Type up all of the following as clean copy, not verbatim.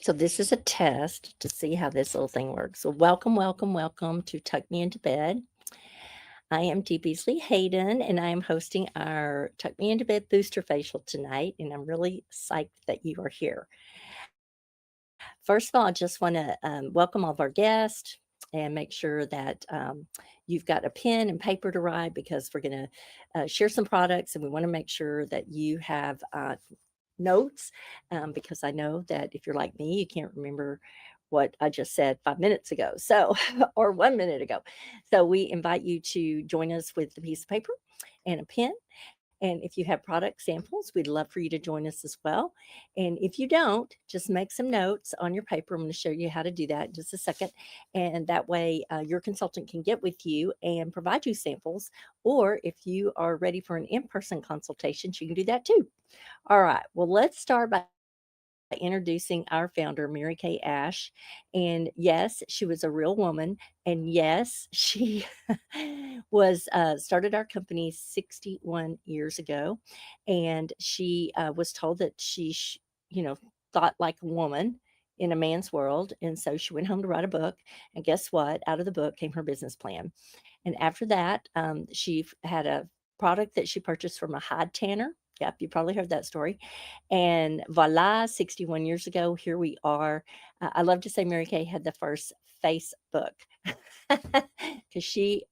So this is a test to see how this little thing works. So welcome, welcome, welcome to Tuck Me Into Bed. I am Dee Beasley Hayden, and I am hosting our Tuck Me Into Bed Booster Facial tonight, and I'm really psyched that you are here. First of all, I just want to welcome all of our guests and make sure that you've got a pen and paper to write because we're going to share some products, and we want to make sure that you have notes because I know that if you're like me, you can't remember what I just said 5 minutes ago. So, or 1 minute ago. So, we invite you to join us with a piece of paper and a pen. And if you have product samples, we'd love for you to join us as well. And if you don't, just make some notes on your paper. I'm going to show you how to do that in just a second. And that way, your consultant can get with you and provide you samples. Or if you are ready for an in person consultation, you can do that too. All right. Well, let's start by introducing our founder, Mary Kay Ash. And yes, she was a real woman. And yes, she was started our company 61 years ago. And she was told that she thought like a woman in a man's world. And so she went home to write a book. And guess what? Out of the book came her business plan. And after that, had a product that she purchased from a hide tanner. Yep, you probably heard that story. And voila, 61 years ago, here we are. I love to say Mary Kay had the first Facebook because she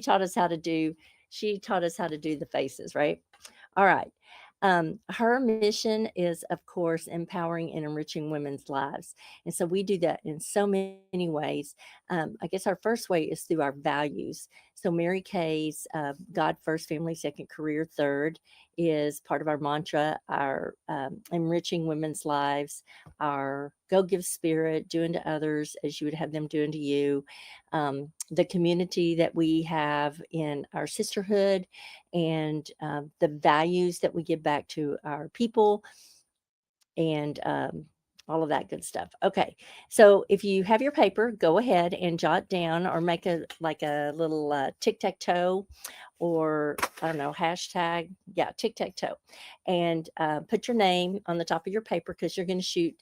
taught us how to do the faces, right? All right. Her mission is, of course, empowering and enriching women's lives. And so we do that in so many ways. I guess our first way is through our values. So Mary Kay's God first, family second, career third is part of our mantra, our enriching women's lives, our go give spirit, doing to others as you would have them doing to you, the community that we have in our sisterhood, and the values that we give back to our people, and all of that good stuff. Okay, so if you have your paper, go ahead and jot down or make a little tic tac toe, or I don't know, hashtag, yeah, tic tac toe, and put your name on the top of your paper because you're going to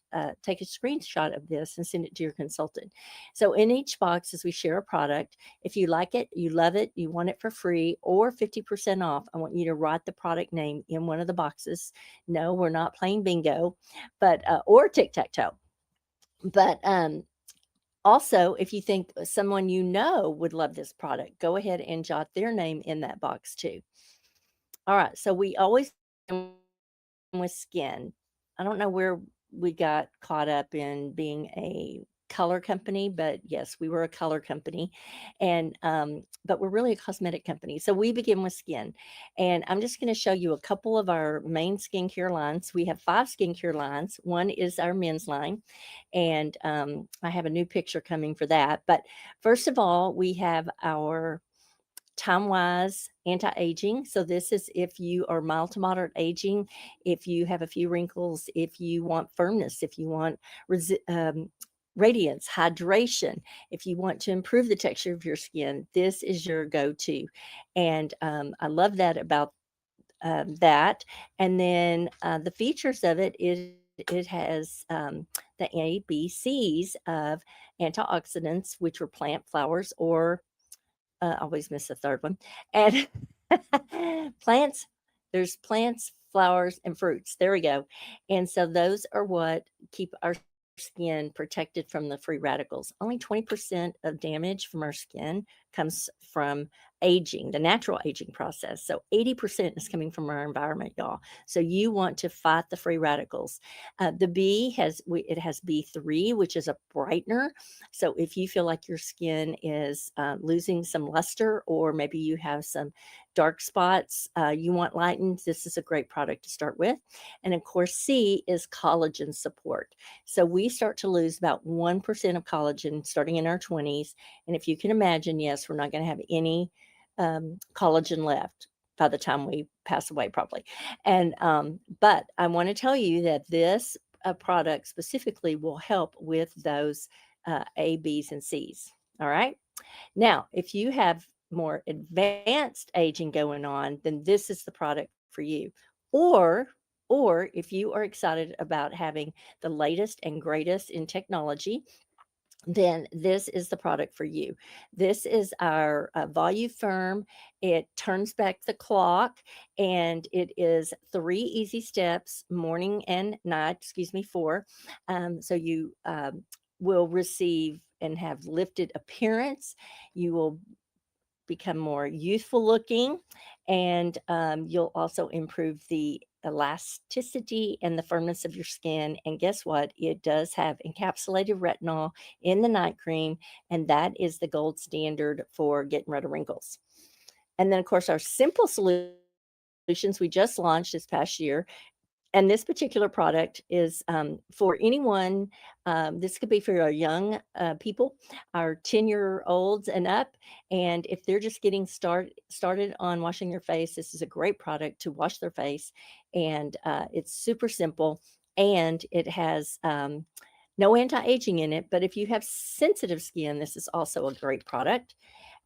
take a screenshot of this and send it to your consultant. So in each box, as we share a product, if you like it, you love it, you want it for free or 50% off, I want you to write the product name in one of the boxes. No, we're not playing bingo, but or tic tac toe. But also, if you think someone you know would love this product, go ahead and jot their name in that box too. All right. So we always begin with skin. I don't know where we got caught up in being a color company, but yes, we were a color company, and but we're really a cosmetic company. So we begin with skin, and I'm just going to show you a couple of our main skincare lines. We have 5 skincare lines. One is our men's line, and I have a new picture coming for that. But first of all, we have our Time Wise Anti-Aging. So this is if you are mild to moderate aging, if you have a few wrinkles, if you want firmness, if you want radiance, hydration, if you want to improve the texture of your skin, this is your go-to. And I love that about that. And then the features of it has the A, B, C's of antioxidants, which are plant flowers, or always miss the third one. And plants, there's plants, flowers, and fruits. There we go. And so those are what keep our skin protected from the free radicals. Only 20% of damage from our skin comes from aging, the natural aging process. So 80% is coming from our environment, y'all. So you want to fight the free radicals. The B it has B3, which is a brightener. So if you feel like your skin is losing some luster, or maybe you have some dark spots you want lightened, this is a great product to start with. And of course, C is collagen support. So we start to lose about 1% of collagen starting in our 20s. And if you can imagine, yes, we're not going to have any collagen left by the time we pass away, probably. And but I want to tell you that this product specifically will help with those A, B's, and C's. All right. Now, if you have more advanced aging going on, then this is the product for you. Or or if you are excited about having the latest and greatest in technology, then this is the product for you. This is our Voluform. It turns back the clock, and it is 3 easy steps, morning and night, excuse me, 4. So you will receive and have lifted appearance. You will become more youthful looking, and you'll also improve the elasticity and the firmness of your skin. And guess what? It does have encapsulated retinol in the night cream, and that is the gold standard for getting rid of wrinkles. And then, of course, our simple solutions we just launched this past year, and this particular product is for anyone. This could be for our young people, our 10-year-olds and up. And if they're just getting started on washing their face, this is a great product to wash their face. And it's super simple, and it has no anti-aging in it. But if you have sensitive skin, this is also a great product.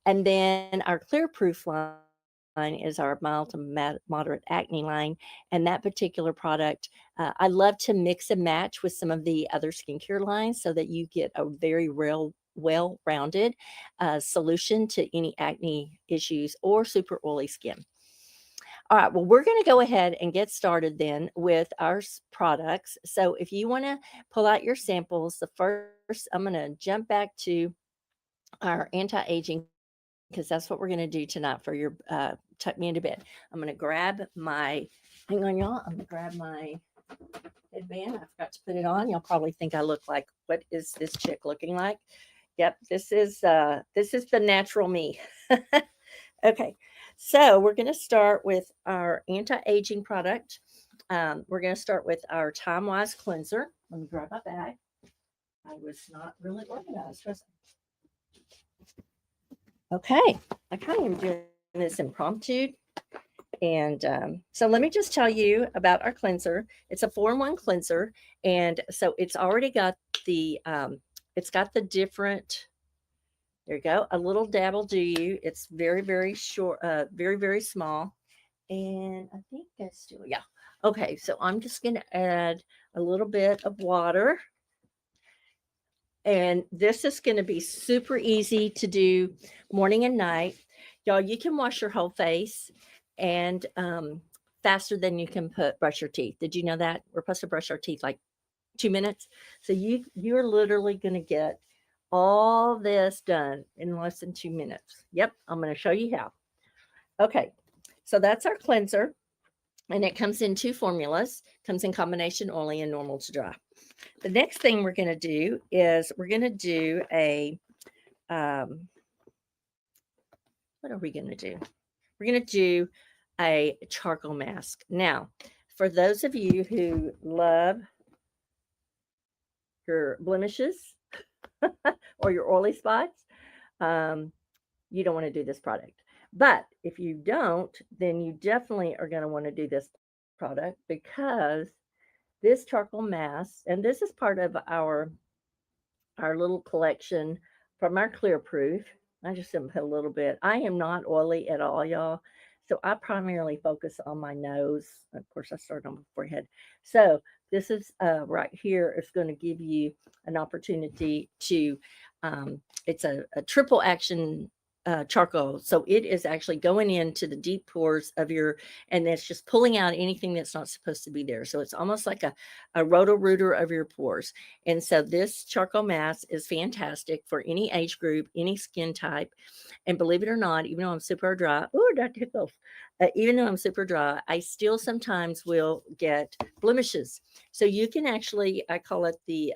And then our Clear Proof line is our mild to moderate acne line. And that particular product, I love to mix and match with some of the other skincare lines so that you get a very real, well-rounded solution to any acne issues or super oily skin. All right, well, we're going to go ahead and get started then with our products. So if you want to pull out your samples, the first, I'm going to jump back to our anti-aging, because that's what we're going to do tonight for your tuck me into bed. I'm going to grab my, hang on, y'all. I'm going to grab my headband. I forgot to put it on. You'll probably think I look like, what is this chick looking like? Yep, this is the natural me. Okay, so we're going to start with our anti-aging product. We're going to start with our Time Wise cleanser. Let me grab my bag. I was not really organized, was I? Okay, I kind of am doing this impromptu. And so let me just tell you about our cleanser. It's a 4-in-1 cleanser, and so it's already got the different. There you go. A little dab will do you. It's very, very short, very, very small, and I think that's still, yeah. Okay, so I'm just going to add a little bit of water. And this is going to be super easy to do morning and night. Y'all, you can wash your whole face and faster than you can brush your teeth. Did you know that? We're supposed to brush our teeth like 2 minutes. So you're literally going to get all this done in less than 2 minutes. Yep, I'm going to show you how. Okay, so that's our cleanser. And it comes in 2 formulas. Comes in combination oily and normal to dry. The next thing we're going to do is we're going to do a, what are we going to do? We're going to do a charcoal mask. Now, for those of you who love your blemishes or your oily spots, you don't want to do this product. But if you don't, then you definitely are going to want to do this product, because this charcoal mask, and this is part of our little collection from our Clear Proof. I just put a little bit. I am not oily at all, y'all. So I primarily focus on my nose. Of course, I start on my forehead. So this is right here is going to give you an opportunity to, it's a triple action charcoal. So it is actually going into the deep pores of and it's just pulling out anything that's not supposed to be there. So it's almost like a roto-rooter of your pores. And so this charcoal mask is fantastic for any age group, any skin type. And believe it or not, even though I'm super dry, even though I'm super dry, I still sometimes will get blemishes. So you can actually, I call it the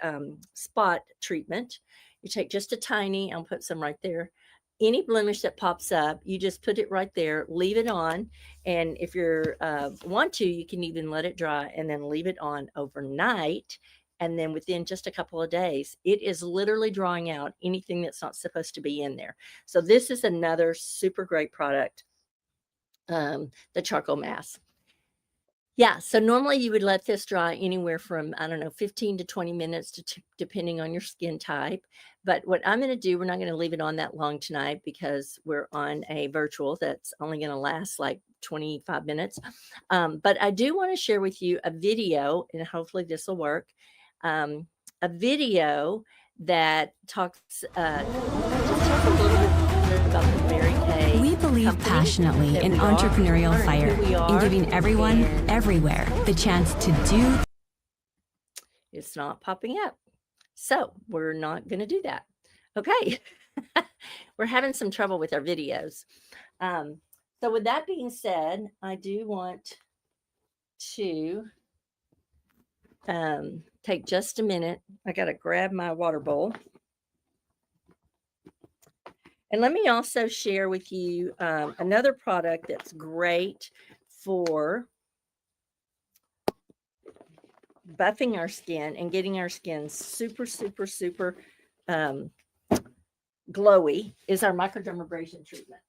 spot treatment. You take just a tiny, I'll put some right there. Any blemish that pops up, you just put it right there, leave it on. And if you want to, you can even let it dry and then leave it on overnight. And then within just a couple of days, it is literally drawing out anything that's not supposed to be in there. So this is another super great product, the charcoal mask. Yeah, so normally you would let this dry anywhere from, I don't know, 15 to 20 minutes depending on your skin type. But what I'm going to do, we're not going to leave it on that long tonight because we're on a virtual that's only going to last like 25 minutes. But I do want to share with you a video, and hopefully this will work. A video that talks, just tells a little bit about the Mary Kay We believe company passionately that in we are, entrepreneurial and fire, who we in are, giving everyone, and everywhere, the chance to do. it's not popping up. So we're not going to do that. Okay. We're having some trouble with our videos. So with that being said, I do want to take just a minute. I got to grab my water bowl. And let me also share with you another product that's great for buffing our skin and getting our skin super, super, super glowy is our microdermabrasion treatment.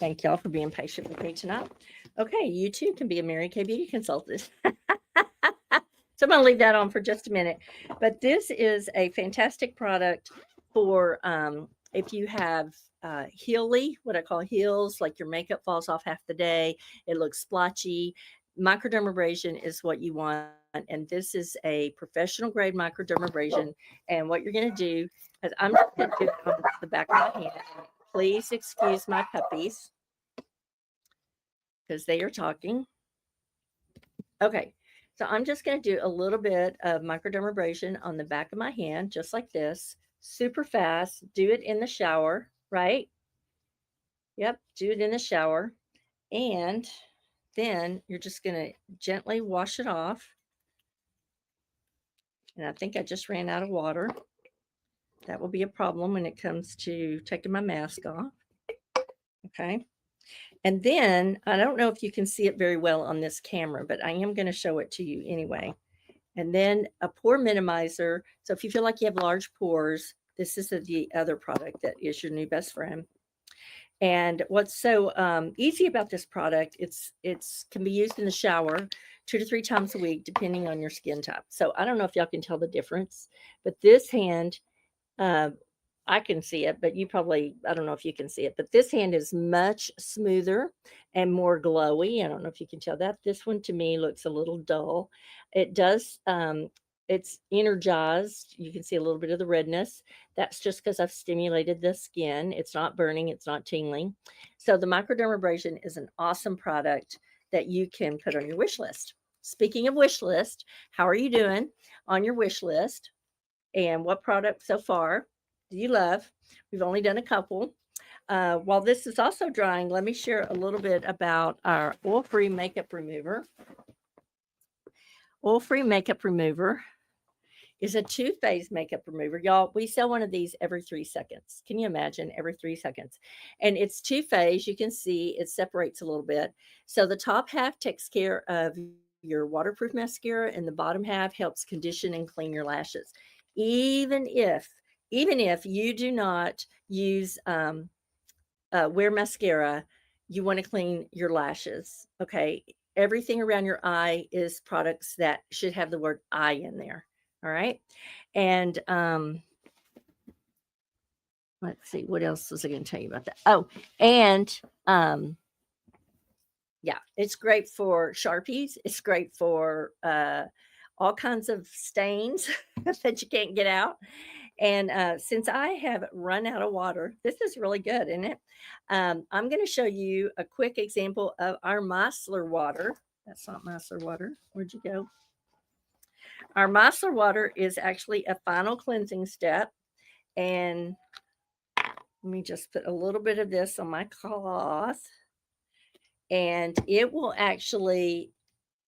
Thank y'all for being patient with me tonight. Okay, you too can be a Mary Kay Beauty consultant. So I'm going to leave that on for just a minute. But this is a fantastic product for if you have heely, what I call heels, like your makeup falls off half the day, it looks splotchy. Microdermabrasion is what you want. And this is a professional grade microdermabrasion. And what you're going to do is I'm just going to do it on the back of my hand. Please excuse my puppies because they are talking. Okay, so I'm just going to do a little bit of microdermabrasion on the back of my hand, just like this, super fast. Do it in the shower, right? Yep, do it in the shower. And then you're just going to gently wash it off. And I think I just ran out of water. That will be a problem when it comes to taking my mask off. Okay. And then I don't know if you can see it very well on this camera, but I am going to show it to you anyway. And then a pore minimizer. So if you feel like you have large pores, this is the other product that is your new best friend. And what's so easy about this product, it's can be used in the shower 2 to 3 times a week, depending on your skin type. So I don't know if y'all can tell the difference, but this hand, I can see it, but you probably, I don't know if you can see it, but this hand is much smoother and more glowy. I don't know if you can tell that. This one to me looks a little dull. It does, it's energized. You can see a little bit of the redness. That's just because I've stimulated the skin. It's not burning, it's not tingling. So the microdermabrasion is an awesome product that you can put on your wish list. Speaking of wish list, how are you doing on your wish list? And what product so far do you love? We've only done a couple. While this is also drying, let me share a little bit about our oil-free makeup remover. Oil-free makeup remover is a two-phase makeup remover. Y'all, we sell one of these every 3 seconds. Can you imagine? Every 3 seconds. And it's two-phase. You can see it separates a little bit. So the top half takes care of your waterproof mascara, and the bottom half helps condition and clean your lashes. Even if you do not use wear mascara, you want to clean your lashes. Okay, everything around your eye is products that should have the word eye in there. All right, and let's see, what else was I going to tell you about that? Oh, and yeah, it's great for Sharpies. It's great for all kinds of stains that you can't get out. And since I have run out of water, this is really good, isn't it? I'm going to show you a quick example of our micellar water. That's not micellar water. Where'd you go? Our micellar water is actually a final cleansing step. And let me just put a little bit of this on my cloth. And it will actually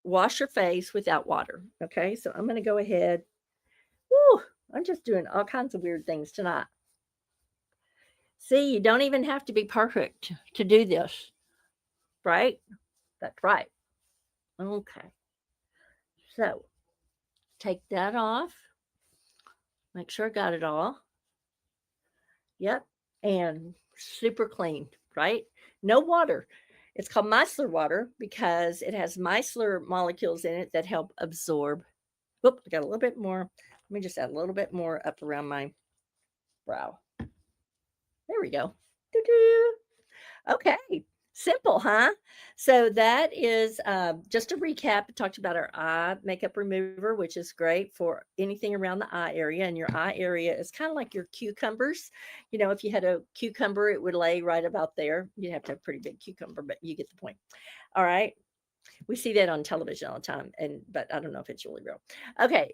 wash your face without water. Okay, so I'm going to go ahead. Woo, I'm just doing all kinds of weird things tonight. See, you don't even have to be perfect to do this, right? That's right. Okay. So take that off. Make sure I got it all. Yep. And super clean. right? No water. It's called micellar water because it has micellar molecules in it that help absorb. Oop, I got a little bit more. Let me just add a little bit more up around my brow. There we go. Doo-doo. Okay, simple, huh? So that is just a recap. It talked about our eye makeup remover, which is great for anything around the eye area. And your eye area is kind of like your cucumbers. You know, if you had a cucumber, it would lay right about there. You'd have to have a pretty big cucumber, but you get the point. All right. We see that on television all the time, but I don't know if it's really real. Okay,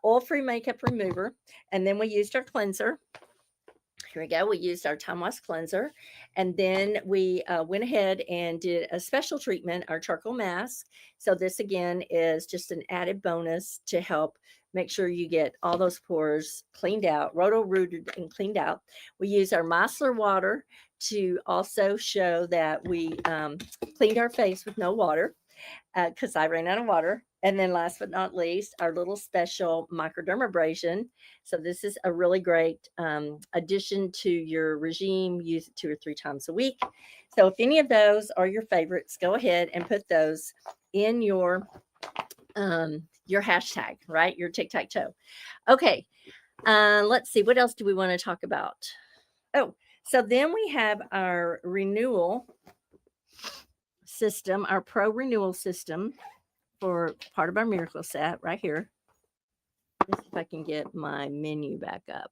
oil-free makeup remover, and then we used our cleanser. Here we go. We used our Time Wash cleanser, and then we went ahead and did a special treatment, our charcoal mask. So this again is just an added bonus to help make sure you get all those pores cleaned out, roto-rooted and cleaned out. We use our micellar water to also show that we cleaned our face with no water because I ran out of water. And then last but not least, our little special microdermabrasion. So this is a really great addition to your regime. Use it 2 or 3 times a week. So if any of those are your favorites, go ahead and put those in your hashtag, right? Your tic-tac-toe. Okay, let's see. What else do we want to talk about? Oh, so then we have our renewal system, our pro renewal system for part of our miracle set right here. Let's see if I can get my menu back up.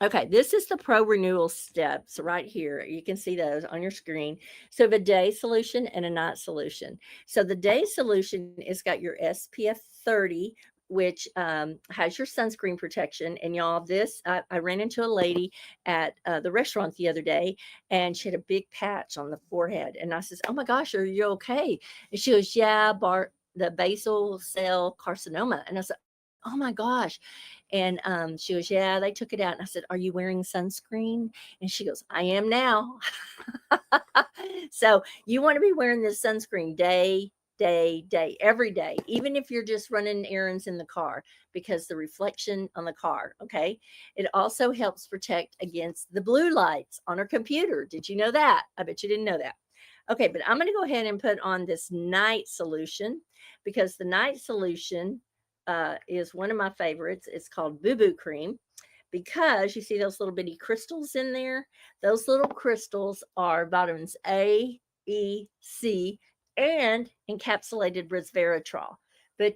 Okay, this is the pro renewal steps right here. You can see those on your screen. So we have a day solution and a night solution. So the day solution is got your SPF 30, which has your sunscreen protection. And y'all, I ran into a lady at the restaurant the other day, and she had a big patch on the forehead. And I says, "Oh my gosh, are you okay?" And she goes, "Yeah, the basal cell carcinoma." And I said, "Oh my gosh." And she goes, "Yeah, they took it out." And I said, "Are you wearing sunscreen?" And she goes, "I am now." So you want to be wearing this sunscreen day, every day, even if you're just running errands in the car, because the reflection on the car, okay? It also helps protect against the blue lights on our computer. Did you know that? I bet you didn't know that. Okay, but I'm going to go ahead and put on this night solution because the night solution is one of my favorites. It's called Boo Boo Cream because you see those little bitty crystals in there. Those little crystals are vitamins A, E, C, and encapsulated resveratrol. But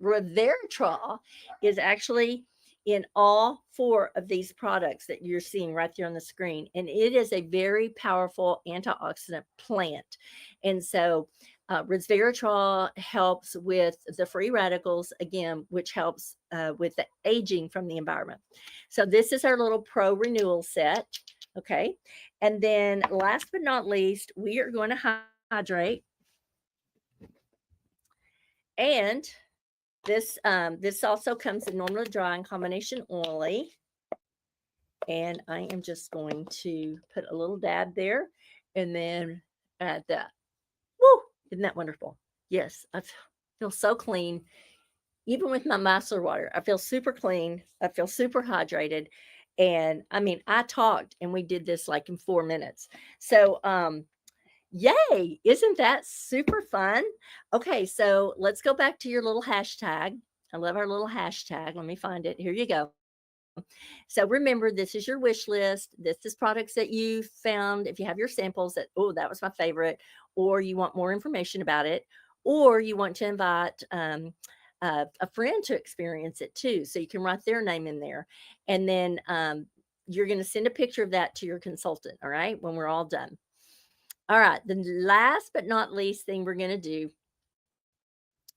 resveratrol is actually in all 4 of these products that you're seeing right there on the screen. And it is a very powerful antioxidant plant. And so resveratrol helps with the free radicals, again, which helps with the aging from the environment. So this is our little pro renewal set. Okay. And then last but not least, we are going to hydrate. And this also comes in normal dry and combination oily. And I am just going to put a little dab there and then add that. Woo! Isn't that wonderful? Yes, I feel so clean. Even with my micellar water, I feel super clean. I feel super hydrated. And I mean, I talked and we did this like in 4 minutes. So, yay. Isn't that super fun? Okay, so let's go back to your little hashtag. I love our little hashtag. Let me find it. Here you go. So remember, this is your wish list. This is products that you found. If you have your samples that, oh, that was my favorite, or you want more information about it, or you want to invite a friend to experience it too. So you can write their name in there. And then you're going to send a picture of that to your consultant, all right, when we're all done. All right, the last but not least thing we're going to do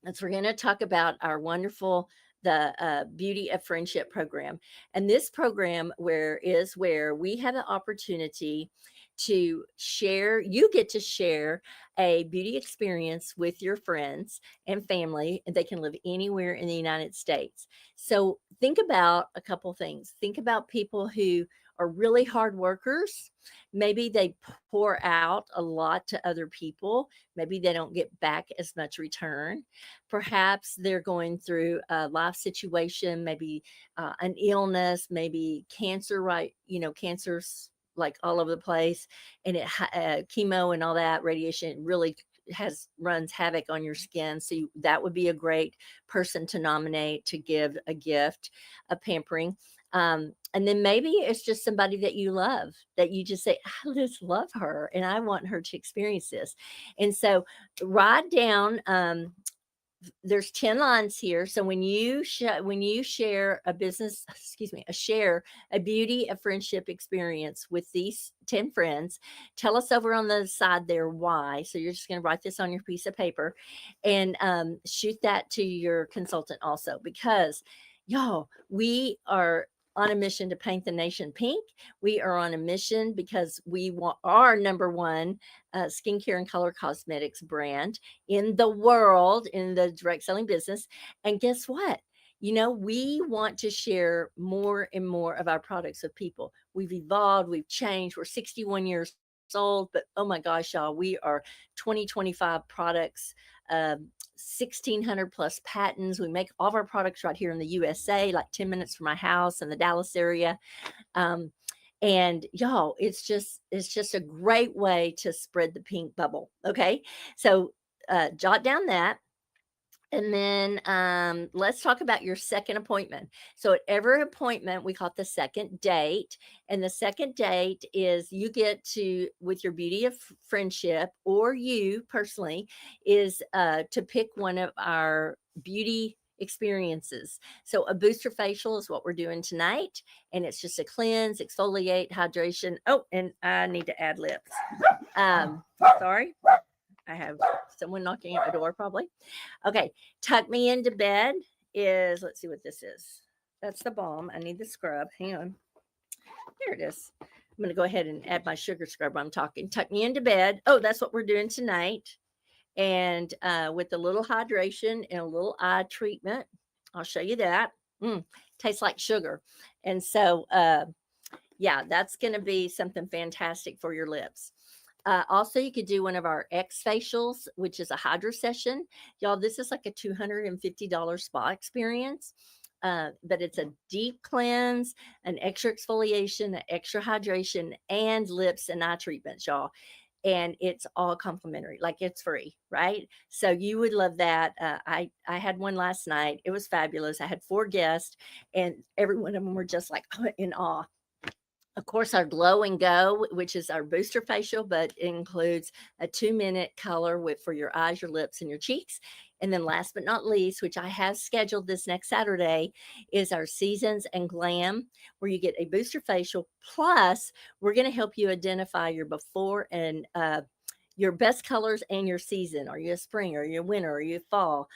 is we're going to talk about our wonderful the Beauty of Friendship program. And this program where we have an opportunity to share, you get to share a beauty experience with your friends and family, and they can live anywhere in the United States. So think about a couple things. Think about people who are really hard workers. Maybe they pour out a lot to other people. Maybe they don't get back as much return. Perhaps they're going through a life situation, maybe an illness, maybe cancer, right? Cancer's like all over the place, and chemo and all that radiation really runs havoc on your skin. So that would be a great person to nominate to give a gift, a pampering. And then maybe it's just somebody that you love, that you just say, I just love her and I want her to experience this. And so write down, there's 10 lines here. So when you share a business, share a beauty, a friendship experience with these 10 friends, tell us over on the side there why. So you're just going to write this on your piece of paper and shoot that to your consultant also, because y'all, we are on a mission to paint the nation pink. We are on a mission because we want our number one skincare and color cosmetics brand in the world, in the direct selling business. And guess what? We want to share more and more of our products with people. We've evolved, we've changed. We're 61 years old, but oh my gosh, y'all, we are 2025 products, 1,600 plus patents. We make all of our products right here in the USA, like 10 minutes from my house in the Dallas area. And y'all, it's just a great way to spread the pink bubble. Okay. So jot down that. And then let's talk about your second appointment. So at every appointment, we call it the second date. And the second date is you get to, with your beauty of friendship, or you personally, is to pick one of our beauty experiences. So a booster facial is what we're doing tonight. And it's just a cleanse, exfoliate, hydration. Oh, and I need to add lips. Sorry. I have someone knocking at my door probably. Okay. Tuck Me Into Bed is, let's see what this is. That's the balm. I need the scrub. Hang on. There it is. I'm going to go ahead and add my sugar scrub while I'm talking. Tuck Me Into Bed. Oh, that's what we're doing tonight. And with a little hydration and a little eye treatment. I'll show you that. Tastes like sugar. And so, yeah, that's going to be something fantastic for your lips. Also, you could do one of our X facials, which is a hydro session. Y'all, this is like a $250 spa experience, but it's a deep cleanse, an extra exfoliation, an extra hydration, and lips and eye treatments, y'all. And it's all complimentary, like it's free, right? So you would love that. I had one last night. It was fabulous. I had 4 guests, and every one of them were just like in awe. Of course, our Glow and Go, which is our booster facial, but it includes a 2-minute color for your eyes, your lips, and your cheeks. And then last but not least, which I have scheduled this next Saturday, is our Seasons and Glam, where you get a booster facial. Plus, we're going to help you identify your before and your best colors and your season. Are you a spring? Are you a winter? Are you a fall?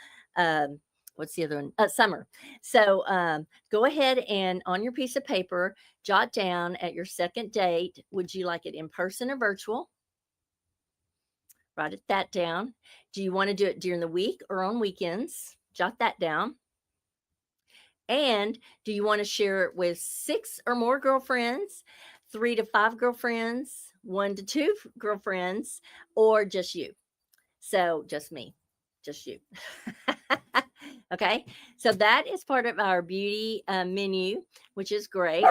What's the other one? Summer. So go ahead and on your piece of paper, jot down at your second date, would you like it in person or virtual? Write that down. Do you want to do it during the week or on weekends? Jot that down. And do you want to share it with 6 or more girlfriends, 3 to 5 girlfriends, 1 to 2 girlfriends, or just you? So just me, just you. Okay, so that is part of our beauty menu, which is great.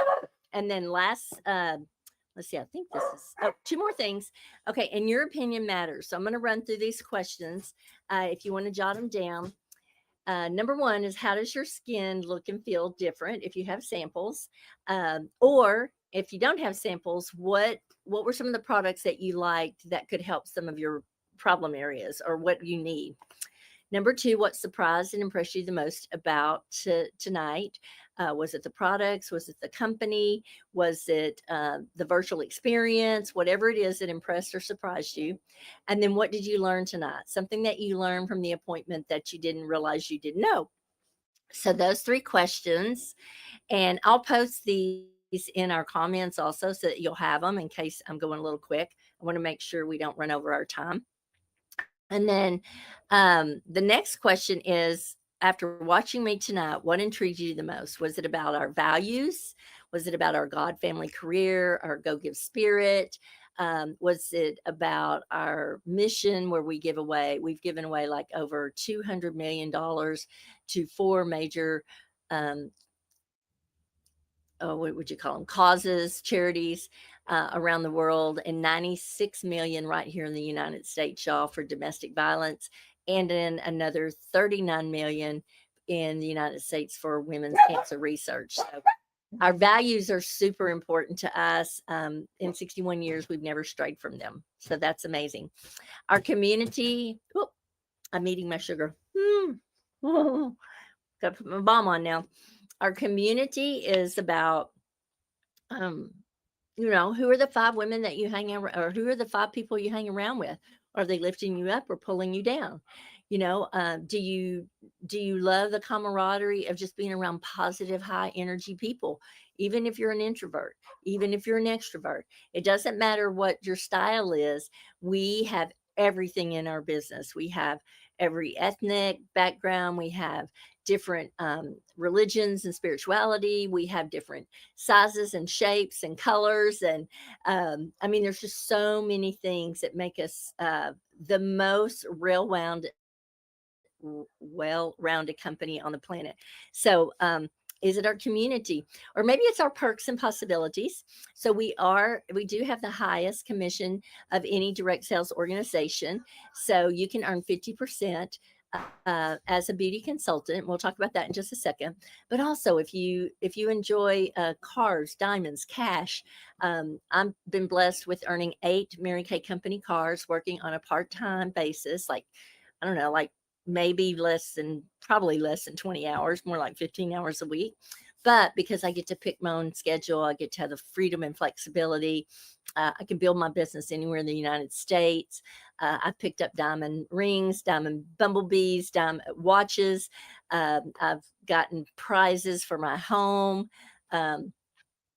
And then last, let's see, I think this is 2 more things. Okay, and your opinion matters. So I'm going to run through these questions if you want to jot them down. Number 1 is, how does your skin look and feel different if you have samples? Or if you don't have samples, what were some of the products that you liked that could help some of your problem areas, or what you need? Number 2, what surprised and impressed you the most about tonight? Was it the products? Was it the company? Was it the virtual experience? Whatever it is that impressed or surprised you. And then what did you learn tonight? Something that you learned from the appointment that you didn't realize you didn't know. So those 3 questions, and I'll post these in our comments also so that you'll have them in case I'm going a little quick. I want to make sure we don't run over our time. And then the next question is, after watching me tonight, what intrigued you the most? Was it about our values? Was it about our God, family, career, our Go Give spirit? Was it about our mission where we've given away like over $200 million to four major, um, what would you call them, causes, charities around the world, and 96 million right here in the United States, y'all, for domestic violence, and then another 39 million in the United States for women's cancer research. So our values are super important to us. In 61 years, we've never strayed from them. So that's amazing. Our community, oh, I'm eating my sugar. Got to put my bomb on now. Our community is about, um, who are the five women that you hang around, or who are the five people you hang around with? Are they lifting you up or pulling you down? Do you love the camaraderie of just being around positive, high energy people? Even if you're an introvert, even if you're an extrovert, it doesn't matter what your style is. We have everything in our business. We have every ethnic background. We have different religions and spirituality. We have different sizes and shapes and colors. And I mean, there's just so many things that make us the most well-rounded company on the planet. So, is it our community, or maybe it's our perks and possibilities? So we do have the highest commission of any direct sales organization. So you can earn 50% as a beauty consultant. We'll talk about that in just a second. But also, if you enjoy cars, diamonds, cash, I've been blessed with earning 8 Mary Kay company cars, working on a part-time basis, like, I don't know, like probably less than 20 hours, more like 15 hours a week. But because I get to pick my own schedule, I get to have the freedom and flexibility. I can build my business anywhere in the United States. I've picked up diamond rings, diamond bumblebees, diamond watches. I've gotten prizes for my home. And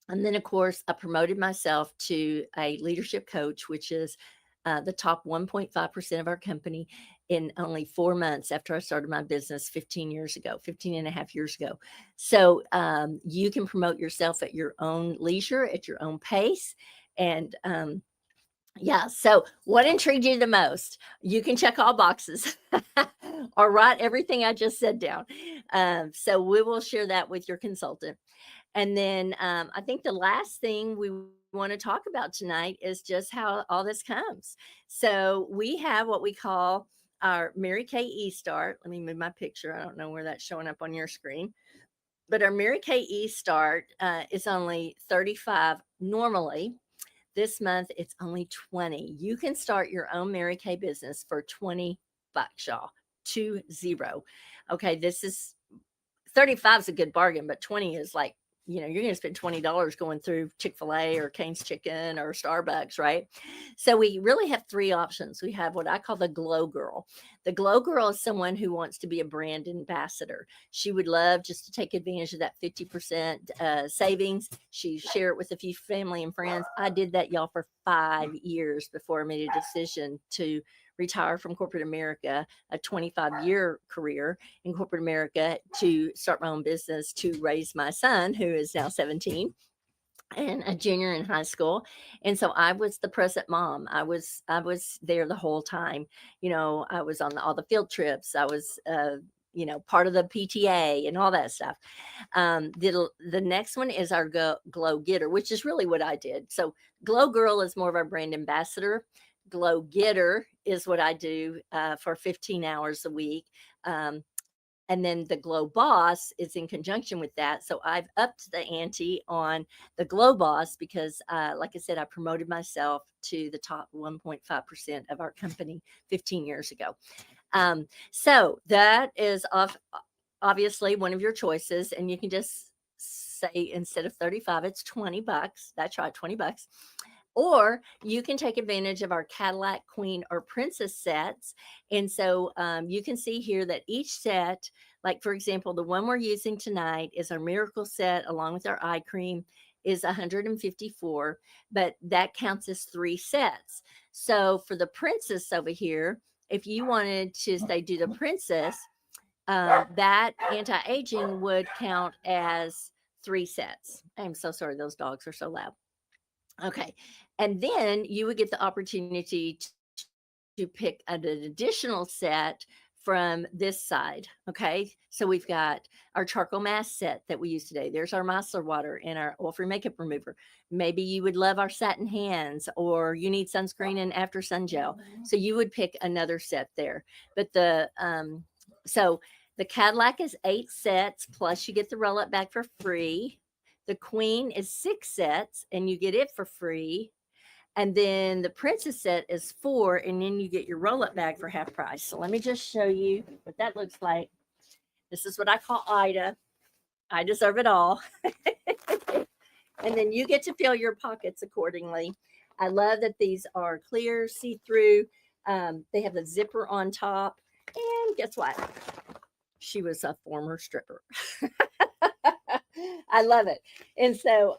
then, of course, I promoted myself to a leadership coach, which is the top 1.5% of our company, in only 4 months after I started my business 15 and a half years ago. So you can promote yourself at your own leisure, at your own pace. And yeah, so what intrigued you the most? You can check all boxes or write everything I just said down. So we will share that with your consultant. And then I think the last thing we want to talk about tonight is just how all this comes. So we have what we call our Mary Kay E-Start. Let me move my picture. I don't know where that's showing up on your screen. But our Mary Kay E-Start is only 35 normally. This month, it's only 20. You can start your own Mary Kay business for 20 bucks, y'all. 20. Okay, this is 35 is a good bargain, but 20 is like, you're going to spend $20 going through Chick-fil-A or Cane's Chicken or Starbucks, right? So we really have three options. We have what I call the Glow Girl. The Glow Girl is someone who wants to be a brand ambassador. She would love just to take advantage of that 50% savings. She share it with a few family and friends. I did that, y'all, for 5 years before I made a decision to retire from corporate America, a 25-year career in corporate America, to start my own business, to raise my son, who is now 17 and a junior in high school. And so I was the present mom. I was there the whole time. I was on all the field trips. I was part of the PTA and all that stuff. The next one is our Glow Getter, which is really what I did. So Glow Girl is more of our brand ambassador. Glow Getter is what I do for 15 hours a week. And then the Glow Boss is in conjunction with that. So I've upped the ante on the Glow Boss because, like I said, I promoted myself to the top 1.5% of our company 15 years ago. So that is obviously one of your choices. And you can just say, instead of 35, it's 20 bucks. That's right, 20 bucks. Or you can take advantage of our Cadillac Queen or Princess sets. And so you can see here that each set, like for example, the one we're using tonight is our Miracle set along with our eye cream, is $154, but that counts as 3 sets. So for the Princess over here, if you wanted to say do the Princess, that anti-aging would count as 3 sets. I'm so sorry, those dogs are so loud. Okay. And then you would get the opportunity to pick an additional set from this side. Okay. So we've got our charcoal mask set that we use today. There's our micellar water and our oil free makeup remover. Maybe you would love our satin hands, or you need sunscreen and after sun gel. So you would pick another set there. But so the Cadillac is 8 sets, plus you get the roll up bag for free. The Queen is 6 sets and you get it for free. And then the Princess set is 4, and then you get your roll up bag for half price. So let me just show you what that looks like. This is what I call Ida. I deserve it all. And then you get to fill your pockets accordingly. I love that these are clear, see through. They have the zipper on top. And guess what? She was a former stripper. I love it. And so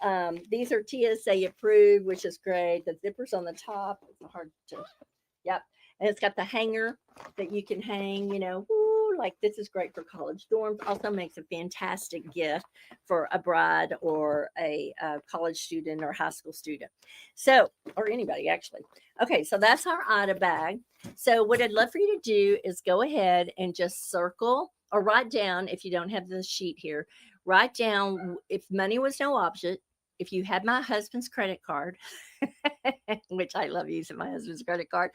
these are TSA approved, which is great. The zipper's on the top. It's hard to, yep. And it's got the hanger that you can hang, like this is great for college dorms. Also makes a fantastic gift for a bride or a college student or high school student. So, or anybody actually. Okay, so that's our Ida bag. So what I'd love for you to do is go ahead and just circle or write down, if you don't have the sheet here, write down, if money was no object, if you had my husband's credit card, which I love using my husband's credit card,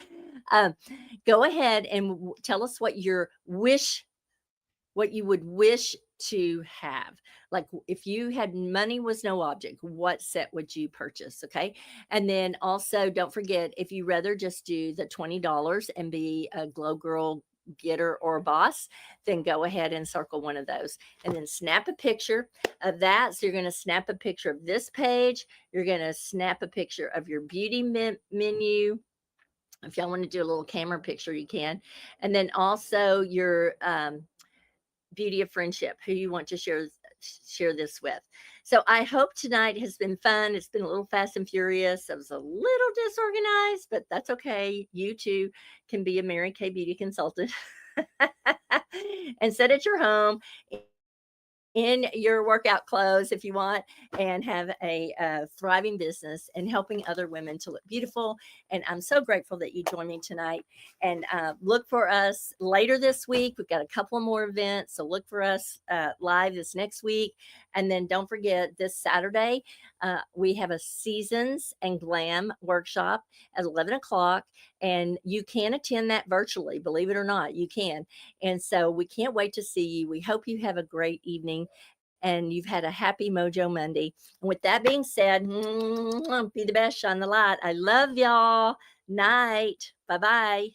go ahead and tell us what you would wish to have. Like if you had money was no object, what set would you purchase? Okay. And then also don't forget, if you rather just do the $20 and be a glow girl, getter, or boss, then go ahead and circle one of those and then snap a picture of that. So you're going to snap a picture of this page. You're going to snap a picture of your beauty menu. If y'all want to do a little camera picture, you can. And then also your beauty of friendship, who you want to share this with. So I hope tonight has been fun. It's been a little fast and furious. I was a little disorganized, but that's okay. You too can be a Mary Kay beauty consultant and sit at your home in your workout clothes if you want, and have a thriving business and helping other women to look beautiful. And I'm so grateful that you joined me tonight. And look for us later this week. We've got a couple more events, so look for us live this next week. And then don't forget, this Saturday we have a Seasons and Glam workshop at 11 o'clock, and you can attend that virtually. Believe it or not, you can. And so we can't wait to see you. We hope you have a great evening and you've had a happy Mojo Monday. And with that being said, be the best, shine the light. I love y'all. Night. Bye-bye.